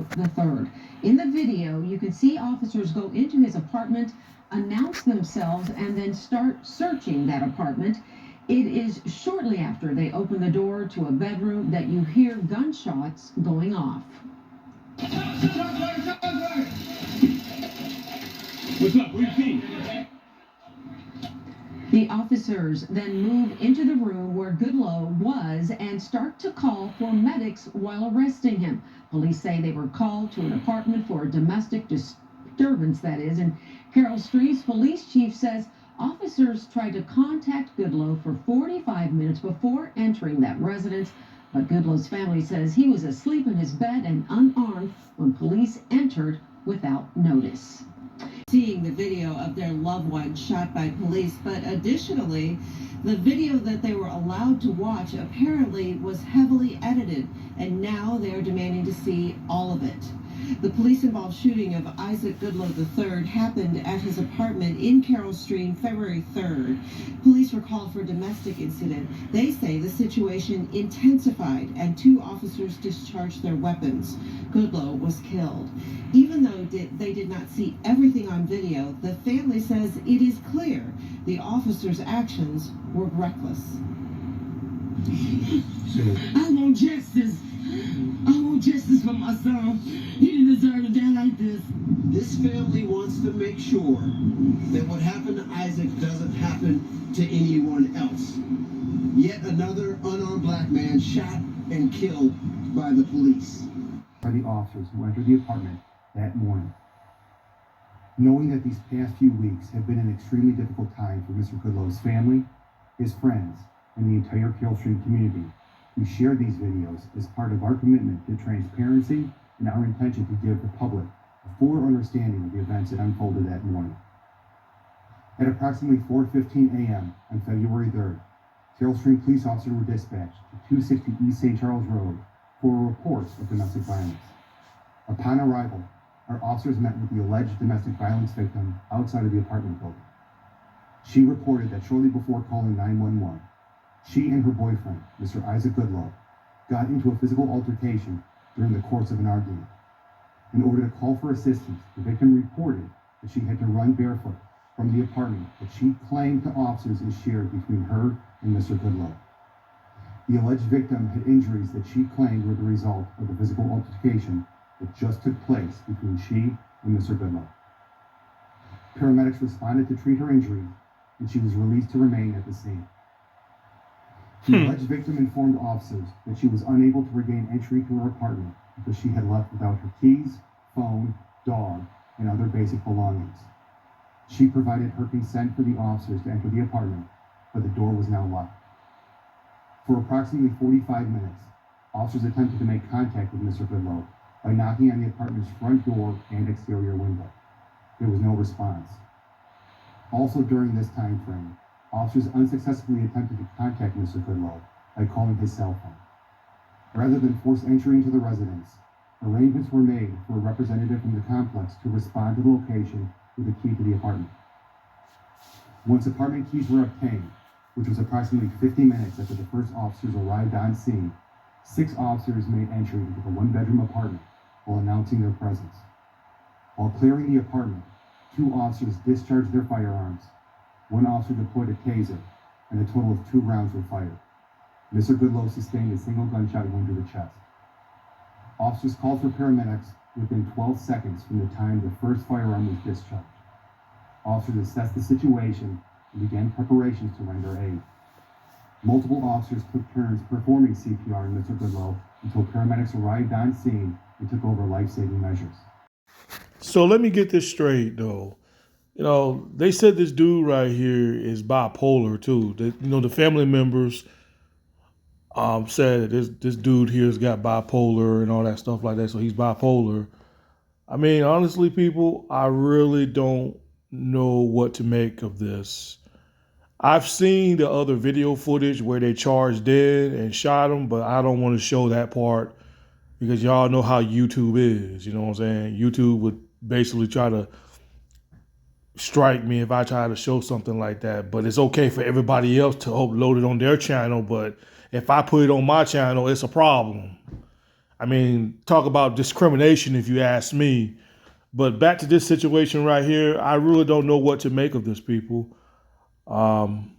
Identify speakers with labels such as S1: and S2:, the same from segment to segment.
S1: Goodloe III. In the video, you can see officers go into his apartment, announce themselves, and then start searching that apartment. It is shortly after they open the door to a bedroom that you hear gunshots going off.
S2: What's up? What do you see?
S1: The officers then move into the room where Goodloe was and start to call for medics while arresting him. Police say they were called to an apartment for a domestic disturbance, that is, in Carroll Streets. Police chief says officers tried to contact Goodloe for 45 minutes before entering that residence, but Goodloe's family says he was asleep in his bed and unarmed when police entered without notice. Seeing the video of their loved one shot by police, but additionally, the video that they were allowed to watch apparently was heavily edited, and now they are demanding to see all of it. The police-involved shooting of Isaac Goodloe III happened at his apartment in Carroll Street February 3rd. Police were called for a domestic incident. They say the situation intensified and 2 officers discharged their weapons. Goodloe was killed. Even though they did not see everything on video, the family says it is clear the officers' actions were reckless.
S3: I want justice. I want justice for my son. He didn't deserve to die like this.
S4: This family wants to make sure that what happened to Isaac doesn't happen to anyone else. Yet another unarmed black man shot and killed by the police.
S5: By the officers who entered the apartment that morning. Knowing that these past few weeks have been an extremely difficult time for Mr. Goodloe's family, his friends, and the entire Carroll Street community, we share these videos as part of our commitment to transparency and our intention to give the public a fuller understanding of the events that unfolded that morning. At approximately 4:15 a.m. on February 3rd, Carroll Street police officers were dispatched to 260 East St. Charles Road for a report of domestic violence. Upon arrival, our officers met with the alleged domestic violence victim outside of the apartment building. She reported that shortly before calling 911, she and her boyfriend, Mr. Isaac Goodloe, got into a physical altercation during the course of an argument. In order to call for assistance, the victim reported that she had to run barefoot from the apartment that she claimed to officers is shared between her and Mr. Goodloe. The alleged victim had injuries that she claimed were the result of the physical altercation that just took place between she and Mr. Goodloe. Paramedics responded to treat her injury, and she was released to remain at the scene. The alleged victim informed officers that she was unable to regain entry to her apartment because she had left without her keys, phone, dog, and other basic belongings. She provided her consent for the officers to enter the apartment, but the door was now locked. For approximately 45 minutes, officers attempted to make contact with Mr. Goodloe by knocking on the apartment's front door and exterior window. There was no response. Also during this time frame, officers unsuccessfully attempted to contact Mr. Goodloe by calling his cell phone. Rather than force entry into the residence, arrangements were made for a representative from the complex to respond to the location with a key to the apartment. Once apartment keys were obtained, which was approximately 50 minutes after the first officers arrived on scene, 6 officers made entry into the 1-bedroom apartment while announcing their presence. While clearing the apartment, 2 officers discharged their firearms. 1 officer deployed a taser, and a total of 2 rounds were fired. Mr. Goodloe sustained a single gunshot wound to the chest. Officers called for paramedics within 12 seconds from the time the first firearm was discharged. Officers assessed the situation and began preparations to render aid. Multiple officers took turns performing CPR on Mr. Goodloe until paramedics arrived on scene and took over life-saving measures.
S2: So let me get this straight, though. You know, they said this dude right here is bipolar too. The family members said that this dude here's got bipolar and all that stuff like that. So he's bipolar. I mean, honestly, people, I really don't know what to make of this. I've seen the other video footage where they charged dead and shot him, but I don't want to show that part because y'all know how YouTube is. You know what I'm saying? YouTube would basically try to strike me if I try to show something like that, but it's okay for everybody else to upload it on their channel. But if I put it on my channel, it's a problem. I mean, talk about discrimination if you ask me. But back to this situation right here, I really don't know what to make of this, people. Um,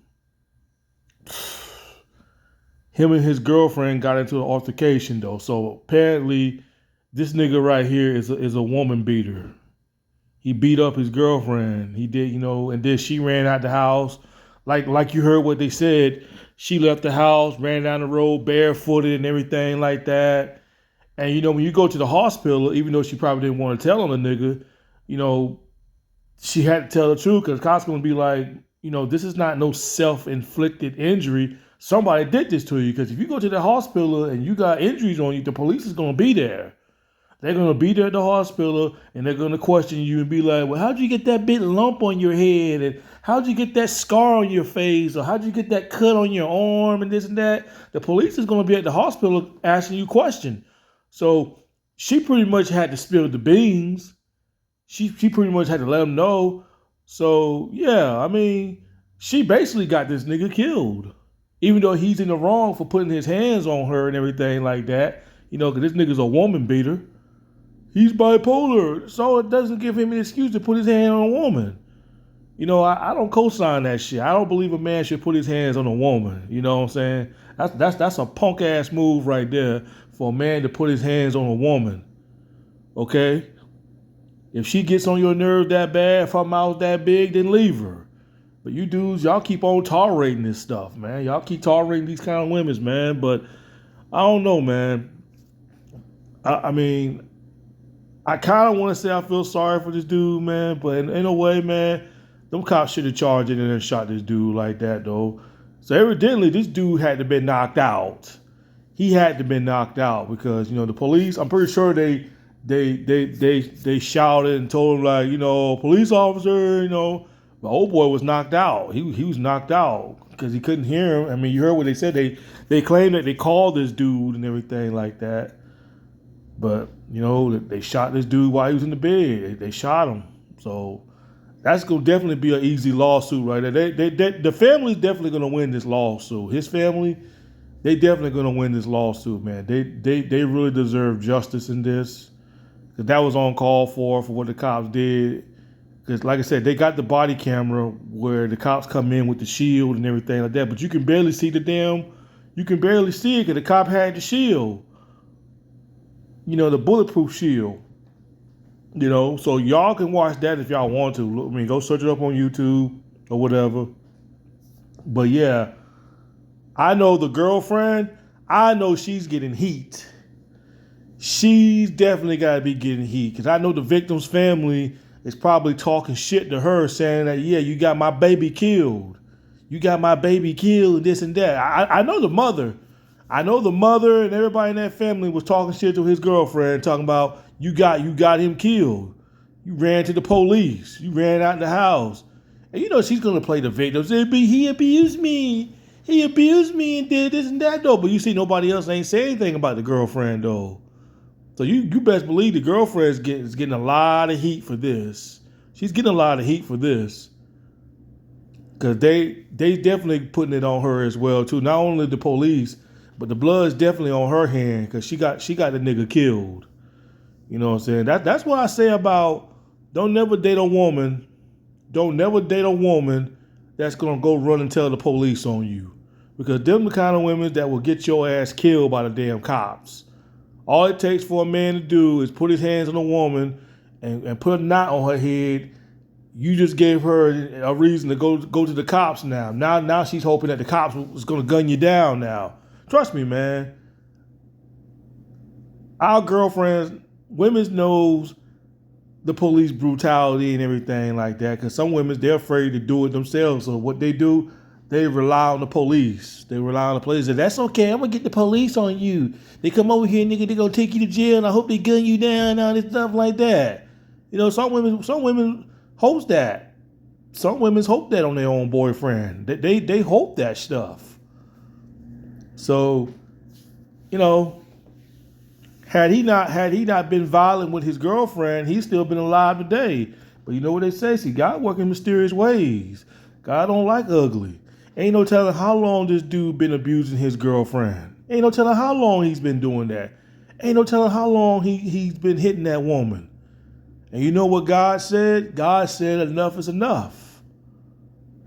S2: him and his girlfriend got into an altercation though, so apparently this nigga right here is a woman beater. He beat up his girlfriend. He did, and then she ran out the house. Like you heard what they said, she left the house, ran down the road barefooted and everything like that. And when you go to the hospital, even though she probably didn't want to tell on the nigga, she had to tell the truth because cops gonna be like, this is not no self-inflicted injury. Somebody did this to you, because if you go to the hospital and you got injuries on you, the police is gonna be there. They're gonna be there at the hospital and they're gonna question you and be like, well, how'd you get that big lump on your head? And how'd you get that scar on your face? Or how'd you get that cut on your arm and this and that? The police is gonna be at the hospital asking you questions. So she pretty much had to spill the beans. She pretty much had to let them know. So yeah, I mean, she basically got this nigga killed. Even though he's in the wrong for putting his hands on her and everything like that. Because this nigga's a woman beater. He's bipolar, so it doesn't give him an excuse to put his hand on a woman. I don't co-sign that shit. I don't believe a man should put his hands on a woman. You know what I'm saying? That's a punk ass move right there for a man to put his hands on a woman. Okay? If she gets on your nerves that bad, if her mouth's that big, then leave her. But you dudes, y'all keep on tolerating this stuff, man. Y'all keep tolerating these kind of women, man. But I don't know, man. I mean, I kind of want to say I feel sorry for this dude, man. But in a way, man, them cops should have charged it and then shot this dude like that, though. So evidently, this dude had to be knocked out. He had to be knocked out because, the police, I'm pretty sure they shouted and told him, like, police officer, the old boy was knocked out. He was knocked out because he couldn't hear him. I mean, you heard what they said. They claimed that they called this dude and everything like that. But, they shot this dude while he was in the bed. They shot him. So that's going to definitely be an easy lawsuit right there. The family's definitely going to win this lawsuit. His family, they definitely going to win this lawsuit, man. They really deserve justice in this. Because that was on call for what the cops did. Because, like I said, they got the body camera where the cops come in with the shield and everything like that. But you can barely see you can barely see it because the cop had the shield. The bulletproof shield. So y'all can watch that if y'all want to. I mean, go search it up on YouTube or whatever. But yeah, I know the girlfriend, I know she's getting heat. She's definitely got to be getting heat because I know the victim's family is probably talking shit to her saying that, yeah, you got my baby killed. You got my baby killed and this and that. I know the mother. I know the mother and everybody in that family was talking shit to his girlfriend, talking about you got him killed. You ran to the police. You ran out the house. And she's gonna play the victim. Say, he abused me. He abused me and did this and that though. But you see nobody else ain't say anything about the girlfriend though. So you best believe the girlfriend is getting a lot of heat for this. She's getting a lot of heat for this. Cause they definitely putting it on her as well too. Not only the police, but the blood's definitely on her hand because she got the nigga killed. You know what I'm saying? That's what I say about don't never date a woman. Don't never date a woman that's gonna go run and tell the police on you. Because them the kind of women that will get your ass killed by the damn cops. All it takes for a man to do is put his hands on a woman and put a knot on her head. You just gave her a reason to go to the cops now. Now she's hoping that the cops was gonna gun you down now. Trust me, man. Our girlfriends, women knows the police brutality and everything like that. Because some women, they're afraid to do it themselves. So what they do, they rely on the police. They rely on the police. And that's okay. I'm going to get the police on you. They come over here, nigga, they going to take you to jail. And I hope they gun you down and all this stuff like that. Some women hope that. Some women hope that on their own boyfriend. They hope that stuff. So, had he not been violent with his girlfriend, he'd still been alive today. But you know what they say? See, God works in mysterious ways. God don't like ugly. Ain't no telling how long this dude been abusing his girlfriend. Ain't no telling how long he's been doing that. Ain't no telling how long he's been hitting that woman. And you know what God said? God said enough is enough.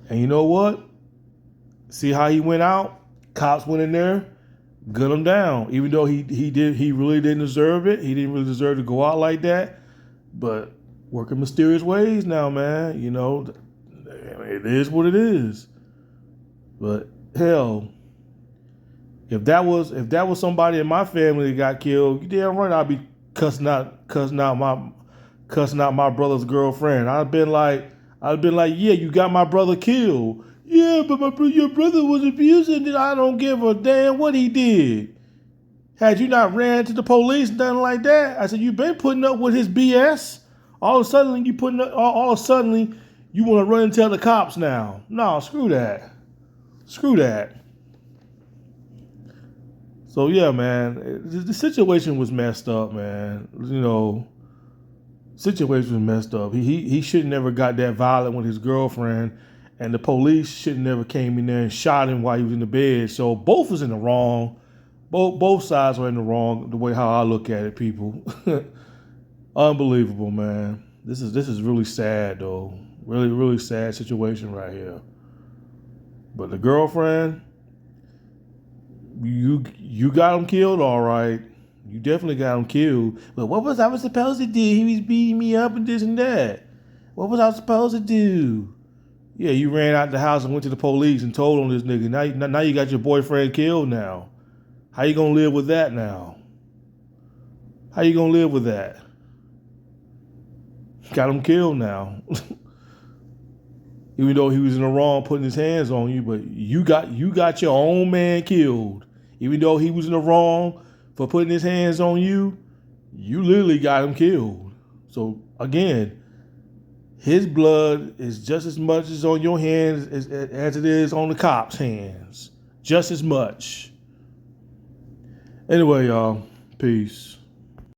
S2: And you know what? See how he went out? Cops went in there, gunned him down. Even though he really didn't deserve it. He didn't really deserve to go out like that. But working mysterious ways now, man. You know, it is what it is. But hell, if that was somebody in my family that got killed, you damn right I'd be cussing out my brother's girlfriend. I'd been like, yeah, you got my brother killed. Yeah, but your brother was abusing and I don't give a damn what he did. Had you not ran to the police, nothing like that, I said, you been putting up with his BS. All of a sudden you want to run and tell the cops now. No, screw that. Screw that. So yeah, man, the situation was messed up, man. You know, situation was messed up. He should never got that violent with his girlfriend, and the police should never came in there and shot him while he was in the bed. So both was in the wrong. Both sides were in the wrong. The way how I look at it, people. Unbelievable, man. This is really sad though. Really, really sad situation right here. But the girlfriend, you got him killed, all right. You definitely got him killed. But what was I supposed to do? He was beating me up and this and that. What was I supposed to do? Yeah, you ran out the house and went to the police and told on this nigga. Now you got your boyfriend killed now. How you gonna live with that now? How you gonna live with that? Got him killed now. Even though he was in the wrong putting his hands on you, but you got your own man killed. Even though he was in the wrong for putting his hands on you, you literally got him killed. So again, his blood is just as much as on your hands as it is on the cops' hands. Just as much. Anyway, y'all, peace.